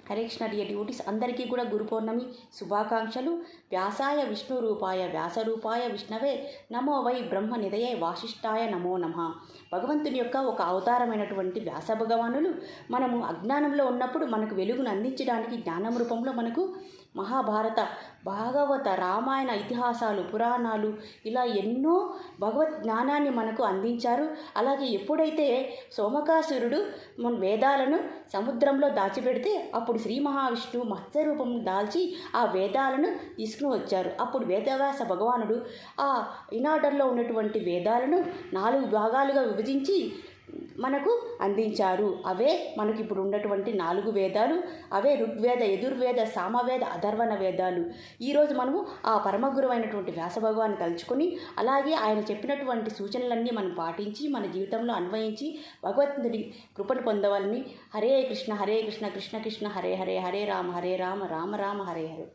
Hare Krishna dear devotees, అందరికీ కూడా గురు పౌర్ణమి శుభాకాంక్షలు. వ్యాసాయ విష్ణు రూపాయ వ్యాసరూపాయ విష్ణవే నమో వై బ్రహ్మ నిదయే వాసిష్ఠాయ నమో నమః. భగవంతుని యొక్క ఒక అవతారమైనటువంటి వ్యాస భగవానులు మనము అజ్ఞానంలో ఉన్నప్పుడు మనకు వెలుగును అందించడానికి జ్ఞానం రూపంలో మనకు మహాభారత, భాగవత, రామాయణ ఇతిహాసాలు, పురాణాలు ఇలా ఎన్నో భగవత్ జ్ఞానాన్ని మనకు అందించారు. అలాగే ఎప్పుడైతే సోమకాసురుడు మన వేదాలను సముద్రంలో దాచిపెడితే అప్పుడు శ్రీ మహావిష్ణువు మత్స్య రూపం దాల్చి ఆ వేదాలను తీసుకుని వచ్చారు. అప్పుడు వేదవ్యాస భగవానుడు ఆ ఇనార్డర్లో ఉన్నటువంటి వేదాలను 4 భాగాలుగా విభజించి మనకు అందించారు. అవే మనకి ఇప్పుడు ఉన్నటువంటి 4 వేదాలు. అవే ఋగ్వేద, యజుర్వేద, సామవేద, అథర్వణ వేదాలు. ఈరోజు మనము ఆ పరమగురు అయినటువంటి వ్యాస భగవాన్ని తలుచుకొని అలాగే ఆయన చెప్పినటువంటి సూచనలన్నీ మనం పాటించి మన జీవితంలో అన్వయించి భగవంతుడి కృపను పొందవాలని. హరే కృష్ణ కృష్ణ కృష్ణ హరే హరే, హరే రామ రామ రామ హరే హరే.